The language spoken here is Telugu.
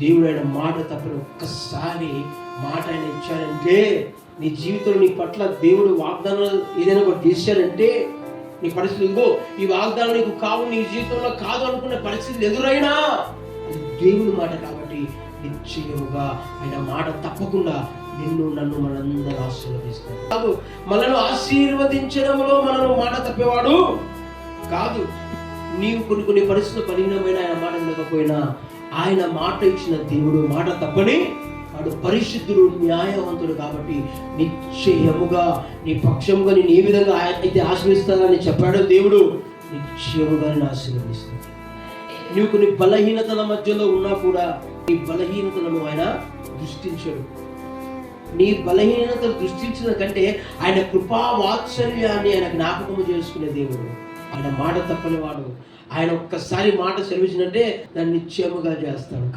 దేవుడు ఆయన మాట తప్పని ఒక్కసారి మాట ఆయన ఇచ్చాడంటే, నీ జీవితంలో నీ పట్ల దేవుడు వాగ్దానం ఏదైనా ఒకటి చేశాడంటే, నీ పరిస్థితులు ఇదిగో ఈ వాగ్దానం నీకు కావు, నీ జీవితంలో కాదు అనుకునే పరిస్థితులు ఎదురైనా అది దేవుని మాట కాబట్టి నిశ్చయముగా ఆయన మాట తప్పకుండా నిన్ను నన్ను మనందరూ ఆశీర్వదిస్తాడు. కాదు, మనల్ని ఆశీర్వదించడంలో మనల్ని మాట తప్పేవాడు కాదు. నీవు కొన్ని పరిస్థితులు బలహీనమైన ఆయన మాట వినకపోయినా ఆయన మాట ఇచ్చిన దేవుడు మాట తప్పని వాడు పరిశుద్ధుడు, న్యాయవంతుడు కాబట్టి నిశ్చయముగా నీ పక్షముగా నేను ఏ విధంగా అయితే ఆశీర్వదిస్తానని చెప్పాడో దేవుడు నిశ్చయముగా నేను ఆశీర్వదిస్తాడు. నీవు కొన్ని బలహీనతల మధ్యలో ఉన్నా కూడా నీ బలహీనతలను ఆయన దృష్టించడు. నీ బలహీనతలు దృష్టించిన కంటే ఆయన కృపా వాత్సల్యాన్ని ఆయన జ్ఞాపకము చేసుకునే దేవుడు. ఆయన మాట తప్పని వాడు. ఆయన ఒక్కసారి మాట సెలవించినంటే దాన్ని నిశ్చయముగా చేస్తాడు.